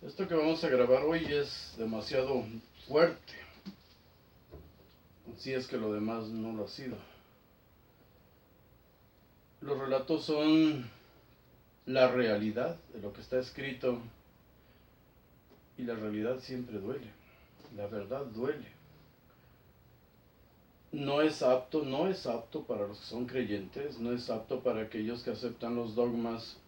Esto que vamos a grabar hoy es demasiado fuerte, si es que lo demás no lo ha sido. Los relatos son la realidad de lo que está escrito y la realidad siempre duele, la verdad duele. No es apto para los que son creyentes, no es apto para aquellos que aceptan los dogmas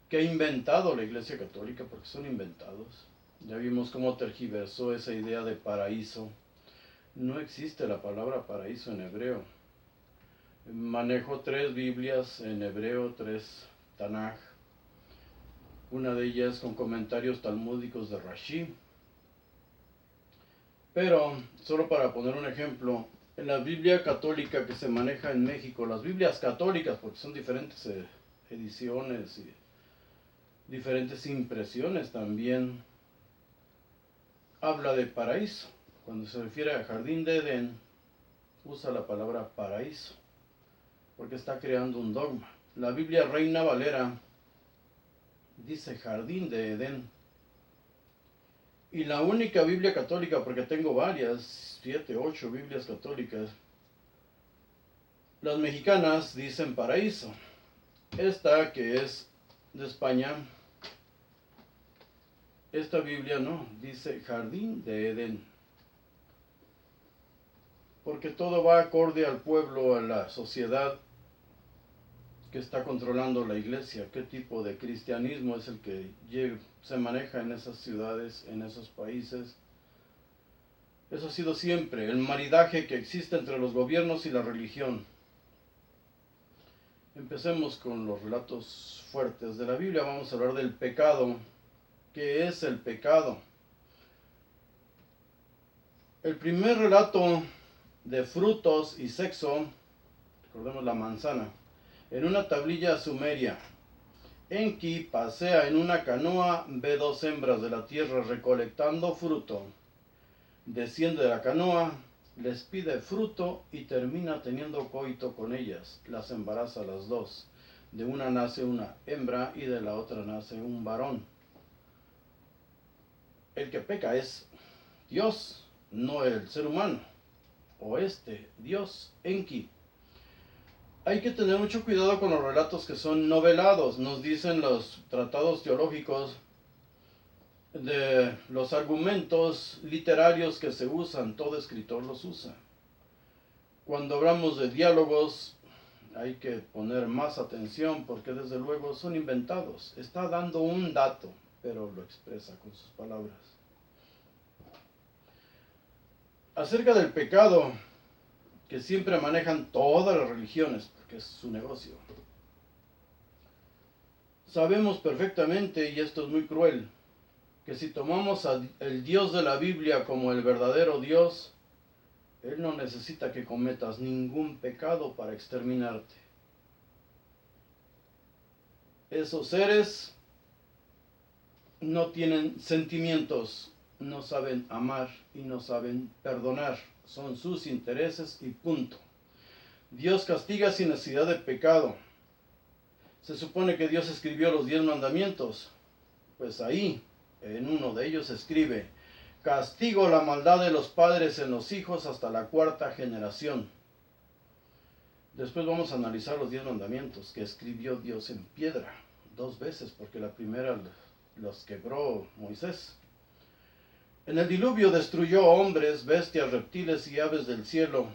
que ha inventado la Iglesia Católica, porque son inventados. Ya vimos cómo tergiversó esa idea de paraíso. No existe la palabra paraíso en hebreo. Manejo 3 Biblias en hebreo, 3 Tanaj. Una de ellas con comentarios talmúdicos de Rashi. Pero, solo para poner un ejemplo, en la Biblia católica que se maneja en México, las Biblias católicas, porque son diferentes ediciones y diferentes impresiones también, habla de paraíso. Cuando se refiere a jardín de Edén, usa la palabra paraíso, porque está creando un dogma. La Biblia Reina Valera dice jardín de Edén. Y la única Biblia católica, porque tengo varias, 7, 8 Biblias católicas, las mexicanas dicen paraíso. Esta que es de España, esta Biblia no, dice jardín de Edén. Porque todo va acorde al pueblo, a la sociedad que está controlando la iglesia, qué tipo de cristianismo es el que se maneja en esas ciudades, en esos países. Eso ha sido siempre el maridaje que existe entre los gobiernos y la religión. Empecemos con los relatos fuertes de la Biblia. Vamos a hablar del pecado. ¿Qué es el pecado? El primer relato de frutos y sexo, recordemos la manzana, en una tablilla sumeria. Enki pasea en una canoa, ve 2 hembras de la tierra recolectando fruto. Desciende de la canoa, les pide fruto y termina teniendo coito con ellas. Las embaraza a las 2. De una nace una hembra y de la otra nace un varón. El que peca es Dios, no el ser humano. O Dios, Enki. Hay que tener mucho cuidado con los relatos que son novelados. Nos dicen los tratados teológicos de los argumentos literarios que se usan, todo escritor los usa. Cuando hablamos de diálogos hay que poner más atención porque desde luego son inventados. Está dando un dato, pero lo expresa con sus palabras. Acerca del pecado, que siempre manejan todas las religiones, porque es su negocio. Sabemos perfectamente, y esto es muy cruel, que si tomamos al Dios de la Biblia como el verdadero Dios, Él no necesita que cometas ningún pecado para exterminarte. Esos seres no tienen sentimientos, no saben amar y no saben perdonar. Son sus intereses y punto. Dios castiga sin necesidad de pecado. Se supone que Dios escribió los 10 mandamientos. Pues ahí, en uno de ellos escribe: castigo la maldad de los padres en los hijos hasta la 4ª generación. Después vamos a analizar los 10 mandamientos que escribió Dios en piedra, 2 veces, porque la primera los quebró Moisés. En el diluvio destruyó hombres, bestias, reptiles y aves del cielo.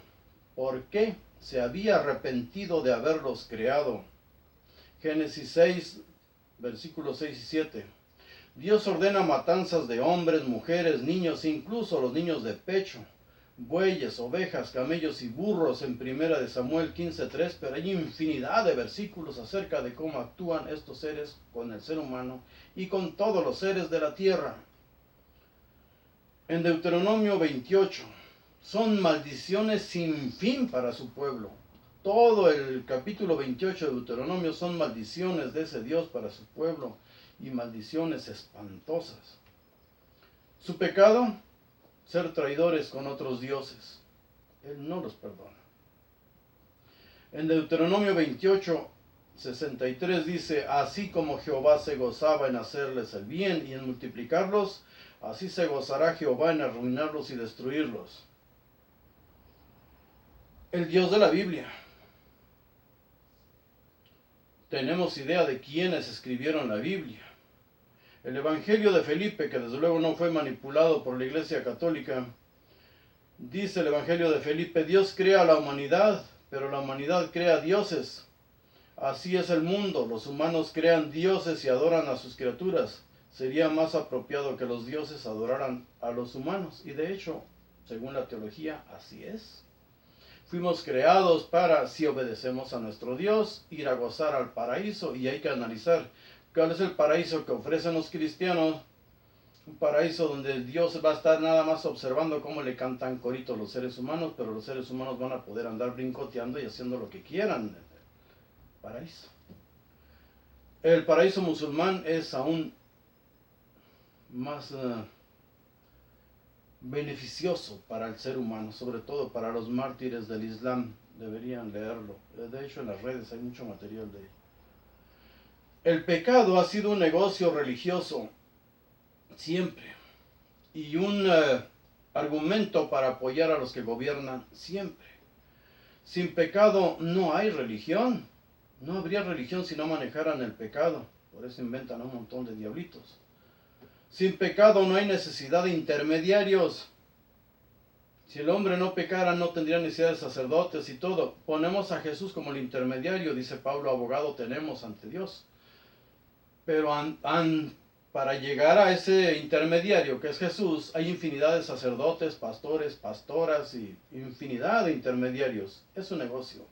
¿Por qué? Se había arrepentido de haberlos creado. Génesis 6, versículos 6 y 7. Dios ordena matanzas de hombres, mujeres, niños, incluso los niños de pecho, bueyes, ovejas, camellos y burros en 1 Samuel 15:3, pero hay infinidad de versículos acerca de cómo actúan estos seres con el ser humano y con todos los seres de la tierra. En Deuteronomio 28, son maldiciones sin fin para su pueblo. Todo el capítulo 28 de Deuteronomio son maldiciones de ese Dios para su pueblo, y maldiciones espantosas. Su pecado, ser traidores con otros dioses. Él no los perdona. En Deuteronomio 28 63 dice, así como Jehová se gozaba en hacerles el bien y en multiplicarlos, así se gozará Jehová en arruinarlos y destruirlos. El Dios de la Biblia. Tenemos idea de quiénes escribieron la Biblia. El Evangelio de Felipe, que desde luego no fue manipulado por la Iglesia Católica, dice el Evangelio de Felipe, Dios crea a la humanidad, pero la humanidad crea dioses. Así es el mundo, los humanos crean dioses y adoran a sus criaturas. Sería más apropiado que los dioses adoraran a los humanos. Y de hecho, según la teología, así es. Fuimos creados para, si obedecemos a nuestro Dios, ir a gozar al paraíso. Y hay que analizar cuál es el paraíso que ofrecen los cristianos. Un paraíso donde Dios va a estar nada más observando cómo le cantan coritos los seres humanos, pero los seres humanos van a poder andar brincoteando y haciendo lo que quieran. Paraíso. El paraíso musulmán es aún más beneficioso para el ser humano, sobre todo para los mártires del Islam. Deberían leerlo. De hecho, en las redes hay mucho material de ello. El pecado ha sido un negocio religioso siempre y un argumento para apoyar a los que gobiernan siempre. Sin pecado no hay religión. No habría religión si no manejaran el pecado. Por eso inventan un montón de diablitos. Sin pecado no hay necesidad de intermediarios. Si el hombre no pecara, no tendría necesidad de sacerdotes y todo. Ponemos a Jesús como el intermediario, dice Pablo, abogado tenemos ante Dios. Pero para llegar a ese intermediario que es Jesús, hay infinidad de sacerdotes, pastores, pastoras y infinidad de intermediarios. Es un negocio.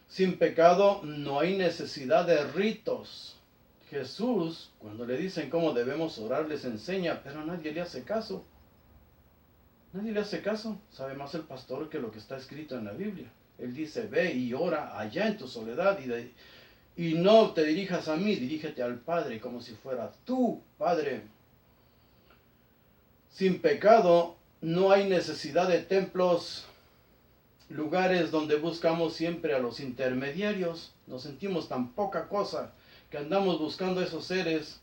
Sin pecado no hay necesidad de ritos. Jesús, cuando le dicen cómo debemos orar, les enseña, pero nadie le hace caso. Nadie le hace caso. Sabe más el pastor que lo que está escrito en la Biblia. Él dice, ve y ora allá en tu soledad y no te dirijas a mí, dirígete al Padre como si fuera tu Padre. Sin pecado no hay necesidad de templos, lugares donde buscamos siempre a los intermediarios. Nos sentimos tan poca cosa que andamos buscando a esos seres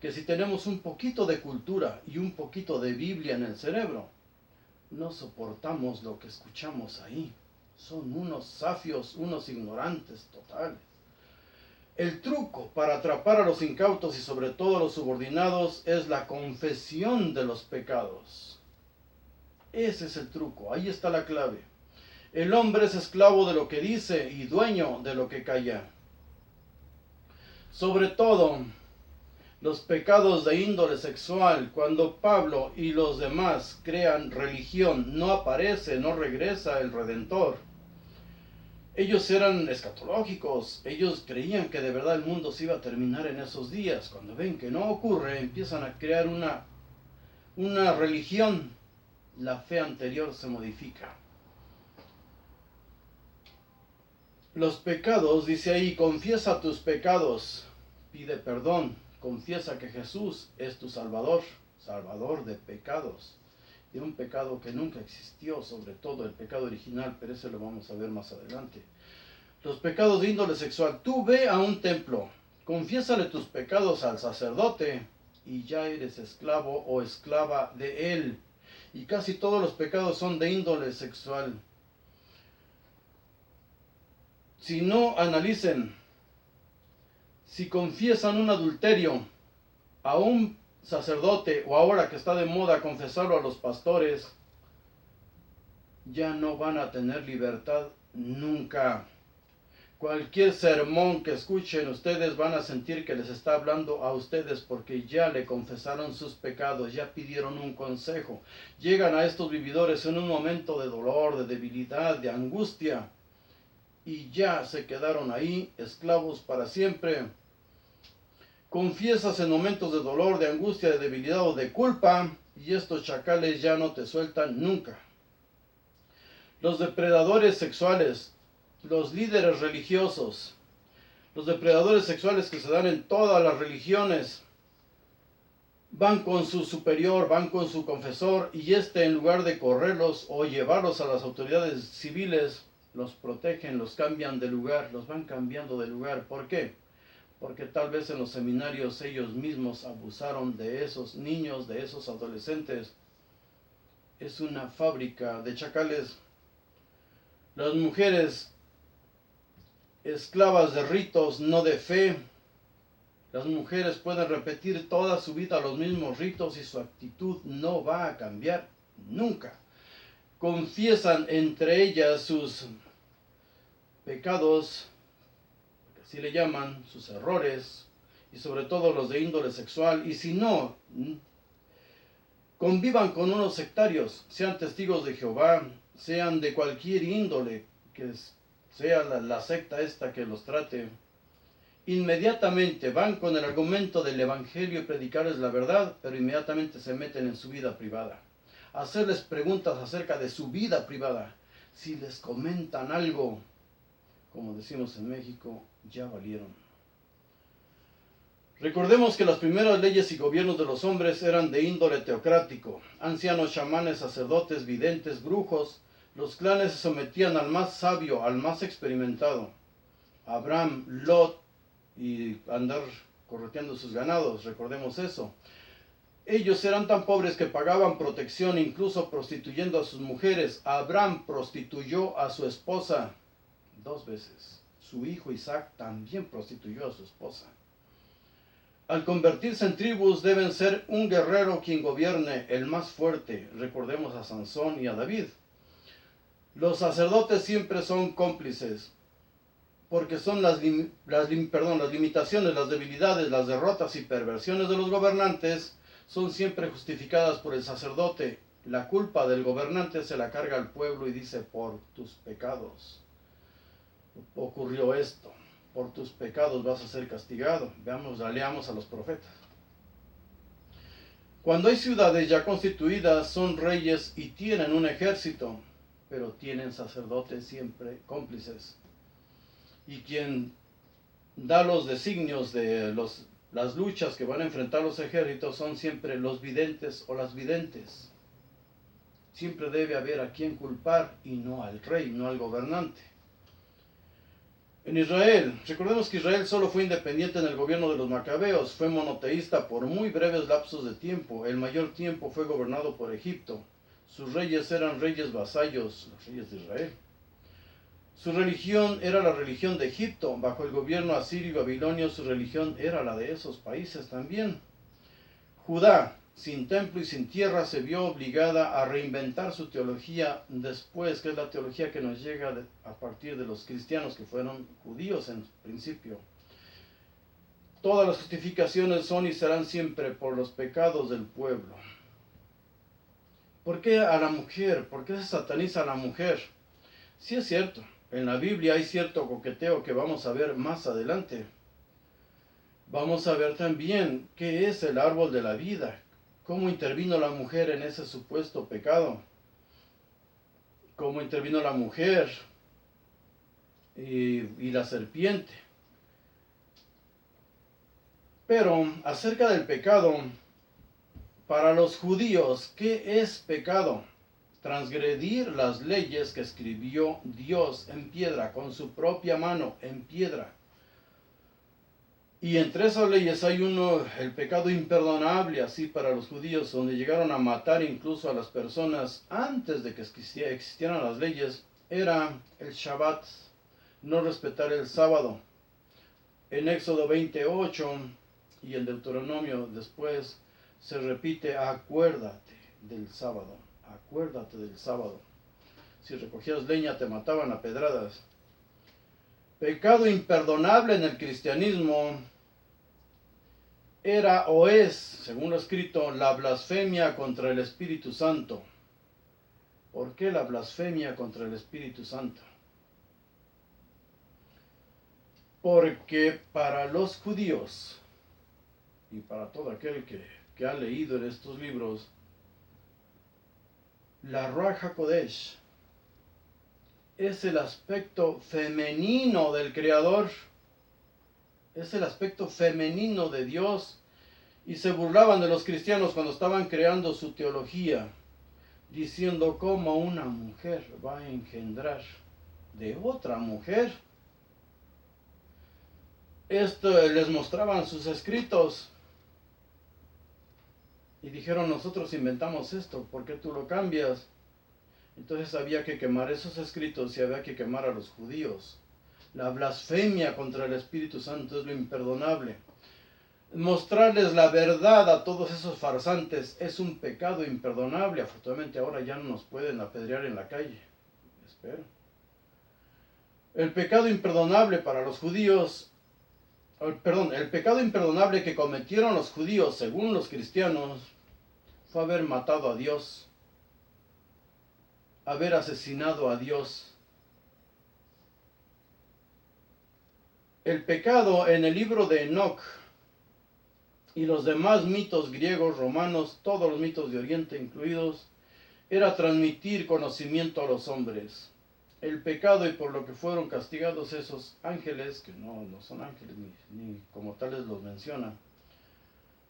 que si tenemos un poquito de cultura y un poquito de Biblia en el cerebro, no soportamos lo que escuchamos ahí. Son unos safios, unos ignorantes totales. El truco para atrapar a los incautos y sobre todo a los subordinados es la confesión de los pecados. Ese es el truco, ahí está la clave. El hombre es esclavo de lo que dice y dueño de lo que calla. Sobre todo, los pecados de índole sexual, cuando Pablo y los demás crean religión, no aparece, no regresa el Redentor. Ellos eran escatológicos, ellos creían que de verdad el mundo se iba a terminar en esos días. Cuando ven que no ocurre, empiezan a crear una religión. La fe anterior se modifica. Los pecados, dice ahí, confiesa tus pecados, pide perdón, confiesa que Jesús es tu Salvador, Salvador de pecados, de un pecado que nunca existió, sobre todo el pecado original, pero ese lo vamos a ver más adelante. Los pecados de índole sexual, tú ve a un templo, confiésale tus pecados al sacerdote y ya eres esclavo o esclava de él. Y casi todos los pecados son de índole sexual. Si no, analicen, si confiesan un adulterio a un sacerdote o ahora que está de moda confesarlo a los pastores, ya no van a tener libertad nunca. Cualquier sermón que escuchen ustedes van a sentir que les está hablando a ustedes porque ya le confesaron sus pecados, ya pidieron un consejo. Llegan a estos vividores en un momento de dolor, de debilidad, de angustia y ya se quedaron ahí esclavos para siempre. Confiesas en momentos de dolor, de angustia, de debilidad o de culpa y estos chacales ya no te sueltan nunca. Los depredadores sexuales, los líderes religiosos, los depredadores sexuales que se dan en todas las religiones, van con su superior, van con su confesor y en lugar de correrlos o llevarlos a las autoridades civiles, los protegen, los cambian de lugar, los van cambiando de lugar. ¿Por qué? Porque tal vez en los seminarios ellos mismos abusaron de esos niños, de esos adolescentes. Es una fábrica de chacales. Las mujeres esclavas de ritos, no de fe. Las mujeres pueden repetir toda su vida los mismos ritos y su actitud no va a cambiar nunca. Confiesan entre ellas sus pecados, así le llaman, sus errores, y sobre todo los de índole sexual. Y si no, convivan con unos sectarios, sean testigos de Jehová, sean de cualquier índole, que sea la secta esta que los trate, inmediatamente van con el argumento del evangelio y predicarles la verdad, pero inmediatamente se meten en su vida privada. Hacerles preguntas acerca de su vida privada. Si les comentan algo, como decimos en México, ya valieron. Recordemos que las primeras leyes y gobiernos de los hombres eran de índole teocrático. Ancianos, chamanes, sacerdotes, videntes, brujos. Los clanes se sometían al más sabio, al más experimentado. Abraham, Lot y andar correteando sus ganados, recordemos eso. Ellos eran tan pobres que pagaban protección, incluso prostituyendo a sus mujeres. Abraham prostituyó a su esposa 2 veces. Su hijo Isaac también prostituyó a su esposa. Al convertirse en tribus deben ser un guerrero quien gobierne, el más fuerte. Recordemos a Sansón y a David. Los sacerdotes siempre son cómplices, porque son las limitaciones, las debilidades, las derrotas y perversiones de los gobernantes son siempre justificadas por el sacerdote. La culpa del gobernante se la carga al pueblo y dice: por tus pecados ocurrió esto, por tus pecados vas a ser castigado. Leamos a los profetas. Cuando hay ciudades ya constituidas, son reyes y tienen un ejército, pero tienen sacerdotes siempre cómplices. Y quien da los designios de las luchas que van a enfrentar los ejércitos son siempre los videntes o las videntes. Siempre debe haber a quien culpar y no al rey, no al gobernante. En Israel, recordemos que Israel solo fue independiente en el gobierno de los macabeos, fue monoteísta por muy breves lapsos de tiempo. El mayor tiempo fue gobernado por Egipto. Sus reyes eran reyes vasallos, los reyes de Israel. Su religión era la religión de Egipto. Bajo el gobierno asirio y babilonio, su religión era la de esos países también. Judá, sin templo y sin tierra, se vio obligada a reinventar su teología después, que es la teología que nos llega a partir de los cristianos, que fueron judíos en principio. Todas las justificaciones son y serán siempre por los pecados del pueblo. ¿Por qué a la mujer? ¿Por qué se sataniza a la mujer? Sí es cierto, en la Biblia hay cierto coqueteo que vamos a ver más adelante. Vamos a ver también qué es el árbol de la vida, cómo intervino la mujer en ese supuesto pecado, cómo intervino la mujer y la serpiente. Pero acerca del pecado, para los judíos, ¿qué es pecado? Transgredir las leyes que escribió Dios en piedra, con su propia mano en piedra. Y entre esas leyes hay el pecado imperdonable, así para los judíos, donde llegaron a matar incluso a las personas antes de que existieran las leyes, era el Shabbat, no respetar el sábado. En Éxodo 28 y en Deuteronomio después se repite: acuérdate del sábado, acuérdate del sábado. Si recogías leña te mataban a pedradas. Pecado imperdonable en el cristianismo era o es, según lo escrito, la blasfemia contra el Espíritu Santo. ¿Por qué la blasfemia contra el Espíritu Santo? Porque para los judíos y para todo aquel que ha leído en estos libros, la Ruach HaKodesh es el aspecto femenino del Creador. Es el aspecto femenino de Dios. Y se burlaban de los cristianos cuando estaban creando su teología, diciendo cómo una mujer va a engendrar. de otra mujer. Esto les mostraban sus escritos y dijeron, nosotros inventamos esto, ¿por qué tú lo cambias? Entonces había que quemar esos escritos y había que quemar a los judíos. La blasfemia contra el Espíritu Santo es lo imperdonable. Mostrarles la verdad a todos esos farsantes es un pecado imperdonable. Afortunadamente ahora ya no nos pueden apedrear en la calle. Espero. El pecado imperdonable para los judíos, el pecado imperdonable que cometieron los judíos, según los cristianos, fue haber matado a Dios, haber asesinado a Dios. El pecado en el libro de Enoc y los demás mitos griegos, romanos, todos los mitos de Oriente incluidos, era transmitir conocimiento a los hombres. El pecado y por lo que fueron castigados esos ángeles, que no son ángeles ni como tales los menciona,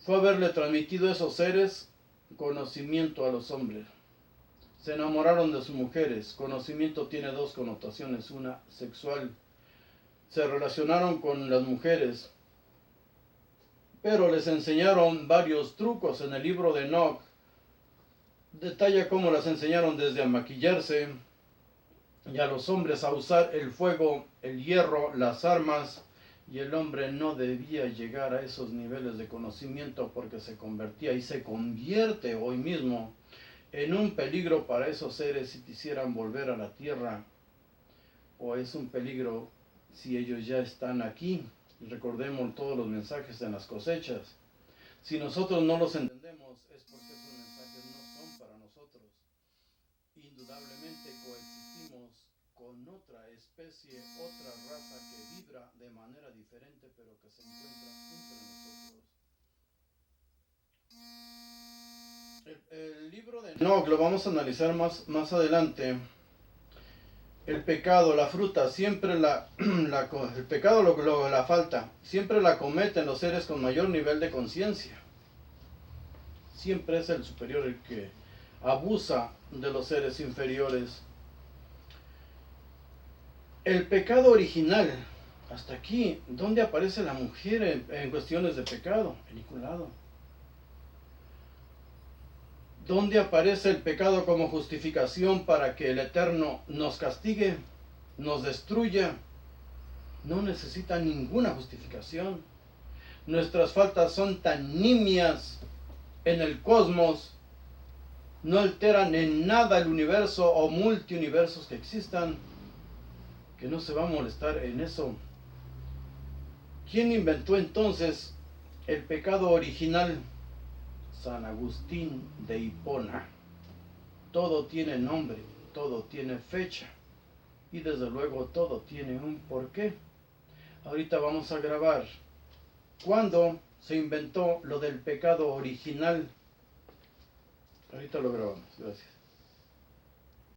fue haberle transmitido a esos seres conocimiento a los hombres. Se enamoraron de sus mujeres. Conocimiento tiene dos connotaciones, una sexual. Se relacionaron con las mujeres, pero les enseñaron varios trucos. En el libro de Enoc detalla cómo las enseñaron desde a maquillarse y a los hombres a usar el fuego, el hierro, las armas, y el hombre no debía llegar a esos niveles de conocimiento porque se convertía y se convierte hoy mismo en un peligro para esos seres si quisieran volver a la tierra, o es un peligro si ellos ya están aquí. Recordemos todos los mensajes en las cosechas. Si nosotros no los entendemos es porque esos mensajes no son para nosotros. Indudablemente coexistimos con otra especie, otra raza que vibra de manera diferente, pero que se encuentra entre nosotros. El libro de Enoc lo vamos a analizar más adelante. El pecado, la fruta, siempre el pecado, la falta, siempre la cometen los seres con mayor nivel de conciencia. Siempre es el superior el que abusa de los seres inferiores. El pecado original, hasta aquí, ¿dónde aparece la mujer en cuestiones de pecado? En ningún lado. ¿Dónde aparece el pecado como justificación para que el Eterno nos castigue, nos destruya? No necesita ninguna justificación. Nuestras faltas son tan nimias en el cosmos, no alteran en nada el universo o multiuniversos que existan, que no se va a molestar en eso. ¿Quién inventó entonces el pecado original? San Agustín de Hipona. Todo tiene nombre, todo tiene fecha y desde luego todo tiene un porqué. Ahorita vamos a grabar cuándo se inventó lo del pecado original. Ahorita lo grabamos. Gracias.